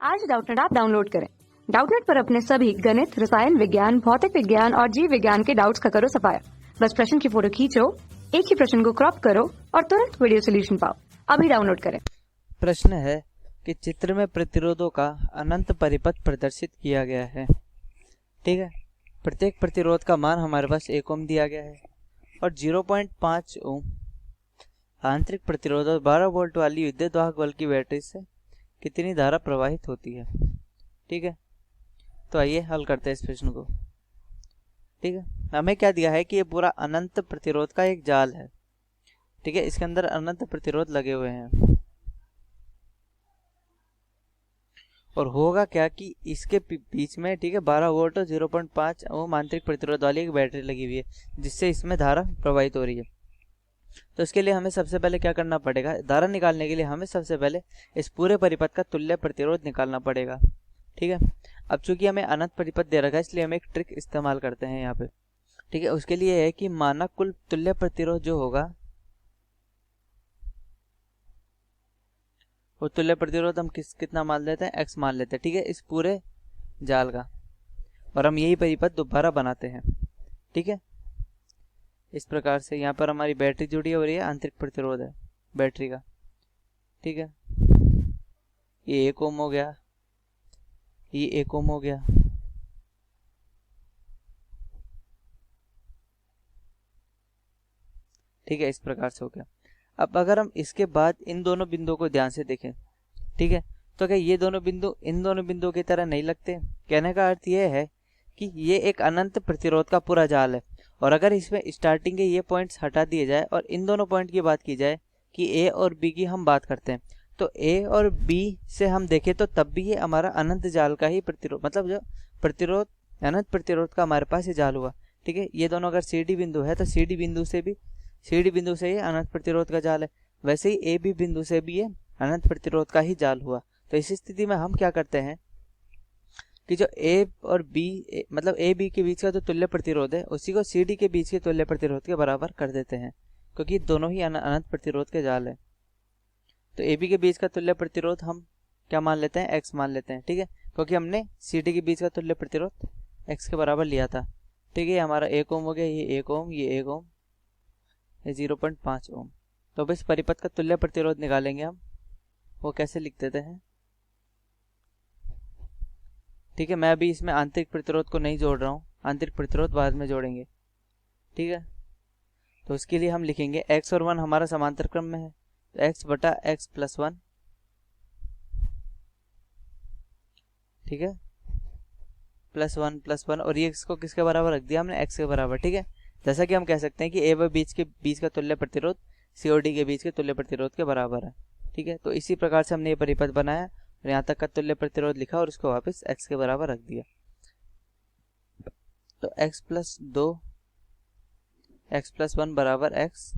आज Doubtnut app download करें। Doubtnut पर अपने सभी गणित, रसायन विज्ञान, भौतिक विज्ञान और जीव विज्ञान के डाउट्स का करो सफाया। बस प्रश्न की फोटो खींचो, एक ही प्रश्न को क्रॉप करो और तुरंत वीडियो सोल्यूशन पाओ। अभी डाउनलोड करें। प्रश्न है कि चित्र में प्रतिरोधों का अनंत परिपथ प्रदर्शित किया गया है। ठीक है, प्रत्येक प्रतिरोध का मान हमारे पास 1 ओम दिया गया है और 0.5 ओम आंतरिक प्रतिरोध और 12 वोल्ट वाली विद्युत वाहक बल की बैटरी से कितनी धारा प्रवाहित होती है। ठीक है, तो आइए हल करते हैं इस प्रश्न को। ठीक है, हमें क्या दिया है कि ये पूरा अनंत प्रतिरोध का एक जाल है। ठीक है, इसके अंदर अनंत प्रतिरोध लगे हुए हैं और होगा क्या कि इसके बीच में, ठीक है, 12 वोल्ट और 0.5 ओम आंतरिक प्रतिरोध वाली एक बैटरी लगी हुई है जिससे इसमें धारा प्रवाहित हो रही है। तो इसके लिए हमें सबसे पहले क्या करना पड़ेगा, धारा निकालने के लिए हमें सबसे पहले इस पूरे परिपथ का तुल्य प्रतिरोध निकालना पड़ेगा। ठीक है, अब चूंकि हमें अनंत परिपथ दे रखा है इसलिए हम एक ट्रिक इस्तेमाल करते हैं यहाँ पे। ठीक है, उसके लिए है कि मानक कुल तुल्य प्रतिरोध जो होगा वो तुल्य प्रतिरोध हम कितना मान लेते हैं, x मान लेते हैं। ठीक है, इस पूरे जाल का, और हम यही परिपथ दोबारा बनाते हैं। ठीक है, इस प्रकार से यहाँ पर हमारी बैटरी जुड़ी हो रही है, आंतरिक प्रतिरोध है बैटरी का। ठीक है, ये 1 ओम हो गया, ये 1 ओम हो गया। ठीक है, इस प्रकार से हो गया। अब अगर हम इसके बाद इन दोनों बिंदुओं को ध्यान से देखें, ठीक है, तो क्या ये दोनों बिंदु इन दोनों बिंदुओं की तरह नहीं लगते? कहने का अर्थ ये है कि ये एक अनंत प्रतिरोध का पूरा जाल है और अगर इसमें स्टार्टिंग के ये पॉइंट्स हटा दिए जाए और इन दोनों पॉइंट की बात की जाए कि ए और बी की हम बात करते हैं, तो ए और बी से हम देखें तो तब भी ये हमारा अनंत जाल का ही प्रतिरोध, मतलब जो प्रतिरोध, अनंत प्रतिरोध का हमारे पास ये जाल हुआ। ठीक है, ये दोनों अगर सी डी बिंदु है तो सी डी बिंदु से ये अनंत प्रतिरोध का जाल है। वैसे ही ए बी बिंदु से भी ये अनंत प्रतिरोध का ही जाल हुआ। तो इस स्थिति में हम क्या करते हैं कि जो ए और बी, मतलब ए बी के बीच का जो तुल्य प्रतिरोध है उसी को सी डी के बीच के तुल्य प्रतिरोध के बराबर कर देते हैं, क्योंकि दोनों ही अनंत प्रतिरोध के जाल है। तो ए बी के बीच का तुल्य प्रतिरोध हम क्या मान लेते हैं, x मान लेते हैं। ठीक है, क्योंकि हमने सी डी के बीच का तुल्य प्रतिरोध x के बराबर लिया था। ठीक है, हमारा 1 ओम हो गया, ये 1 ओम, ये 1 ओम, ये 0.5 ओम। तो अब इस परिपथ का तुल्य प्रतिरोध निकालेंगे हम, वो कैसे लिख देते हैं। ठीक है, मैं अभी इसमें आंतरिक प्रतिरोध को नहीं जोड़ रहा हूँ, आंतरिक प्रतिरोध बाद में जोड़ेंगे। ठीक है, तो इसके लिए हम लिखेंगे x और 1 हमारा समांतर क्रम में है, तो x बटा x प्लस 1। ठीक है, प्लस 1 और ये इसको किसके बराबर रख दिया हमने, x के बराबर। ठीक है, जैसा कि हम कह सकते हैं कि ए व बीच का तुल्य प्रतिरोध सी और डी के बीच के तुल्य प्रतिरोध के बराबर है। ठीक है, तो इसी प्रकार से हमने ये परिपथ बनाया और यहाँ तक का तुल्य प्रतिरोध लिखा और इसको वापस x के बराबर रख दिया। तो x प्लस 2 x प्लस 1 बराबर x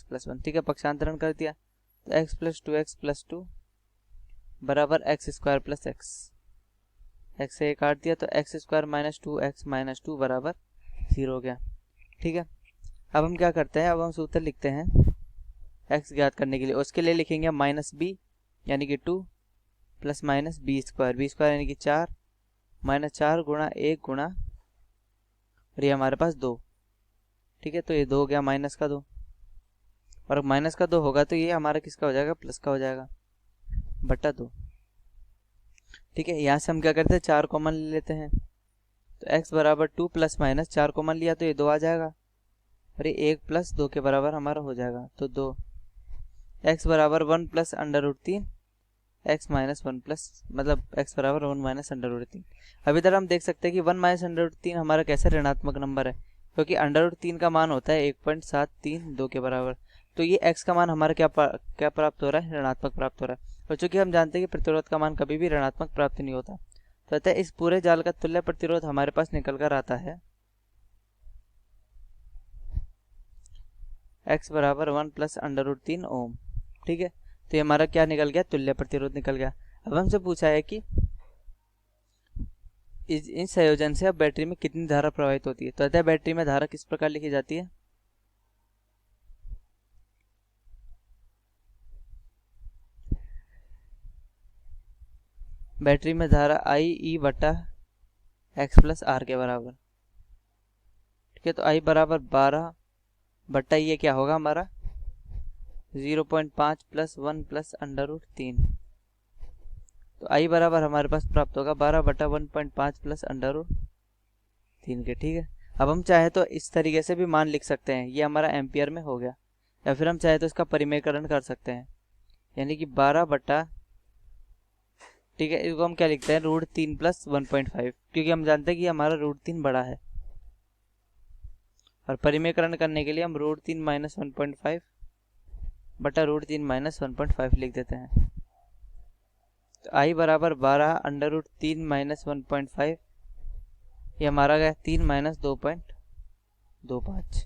प्लस 1। ठीक है, पक्षांतरण कर दिया तो x प्लस 2x प्लस 2 बराबर x स्क्वायर प्लस x से काट दिया तो x square minus 2x minus 2 बराबर 0 हो गया। ठीक है, अब हम क्या करते हैं, अब हम सूत्र लिखते हैं x ज्ञात करने के लिए। उसके लिए लिखेंगे माइनस b यानी कि 2 प्लस माइनस बी स्क्वायर यानी कि 4 माइनस 4 गुणा 1 गुणा, और ये हमारे पास 2। ठीक है, तो ये 2 हो गया माइनस का 2, और माइनस का 2 होगा तो ये हमारा किसका हो जाएगा, प्लस का हो जाएगा, बटा 2। ठीक है, यहाँ से हम क्या करते हैं, 4 कॉमन ले लेते हैं, तो x बराबर 2 प्लस माइनस 4 कॉमन लिया तो ये 2 आ जाएगा, और ये 1 प्लस 2 के बराबर हमारा हो जाएगा, तो 2। x बराबर 1 plus under root 3, x minus 1 plus, मतलब x बराबर 1 माइनस अंडर रूट 3। अभी तक हम देख सकते हैं कि 1 माइनस अंडर रूट 3 हमारा कैसे ऋणात्मक नंबर है, क्योंकि अंडर रूट 3 का मान होता है 1.732 के बराबर। तो ये x का मान हमारा क्या प्राप्त हो रहा है, ऋणात्मक प्राप्त हो रहा है। और चूंकि हम जानते हैं कि प्रतिरोध का मान कभी भी ऋणात्मक प्राप्त नहीं होता, तो अतः इस पूरे जाल का तुल्य प्रतिरोध हमारे पास निकल कर आता है x बराबर 1 प्लस अंडर रूट 3 ओम। ठीक है, तो ये हमारा क्या निकल गया, तुल्य प्रतिरोध निकल गया। अब हमसे पूछा है कि इस संयोजन से अब बैटरी में कितनी धारा प्रवाहित होती है। तो अतः बैटरी में धारा किस प्रकार लिखी जाती है, बैटरी में धारा आई ई बटा एक्स प्लस आर के बराबर। ठीक है, तो आई बराबर 12 बटा ये क्या होगा हमारा 0.5 प्लस 1 प्लस √3। तो आई बराबर हमारे पास प्राप्त होगा 12 बटा 1.5 प्लस √3 के। ठीक है, अब हम चाहे तो इस तरीके से भी मान लिख सकते हैं, ये हमारा एम्पियर में हो गया, या फिर हम चाहे तो इसका परिमेयकरण कर सकते हैं, यानी कि 12 बटा, ठीक है, इसको हम क्या लिखते हैं √3 प्लस 1.5, क्योंकि हम जानते हैं कि हमारा √3 बड़ा है, और परिमेयकरण करने के लिए हम √3 माइनस 1.5 बटा √3 माइनस 1.5 लिख देते हैं। तो आई बराबर 12 √3 माइनस 1.5, ये हमारा गया 3 माइनस 2.25।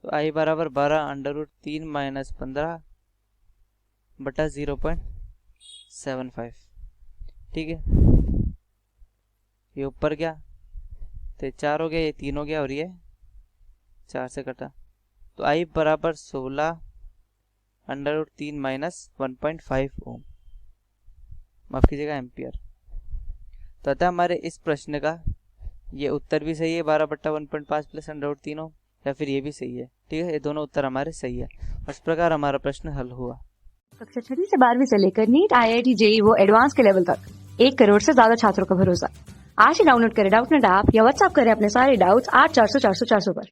तो आई बराबर 12 √3 माइनस 15 बटा 0.75। ठीक है, ये ऊपर गया तो ये 4 हो गया, ये 3 हो गया, और ये 4 से कटा, तो आई बराबर 16 √3 माइनस 1.5 ओम, माफ कीजिएगा एम्पियर। तो अतः हमारे इस प्रश्न का ये उत्तर भी सही है 12 बट्टा 1.5 प्लस √3 ओम, या फिर ये भी सही है। ठीक है, ये दोनों उत्तर हमारे सही है, और इस प्रकार हमारा प्रश्न हल हुआ। कक्षा 6 से 12वीं से लेकर नीट, IIT, JEE वो एडवांस के लेवल तक 1 करोड़ से ज्यादा छात्रों का भरोसा। आज ही डाउनलोड करें डाउटनेट ऐप या व्हाट्सएप करें अपने सारे डाउट्स 8400 400 400 पर।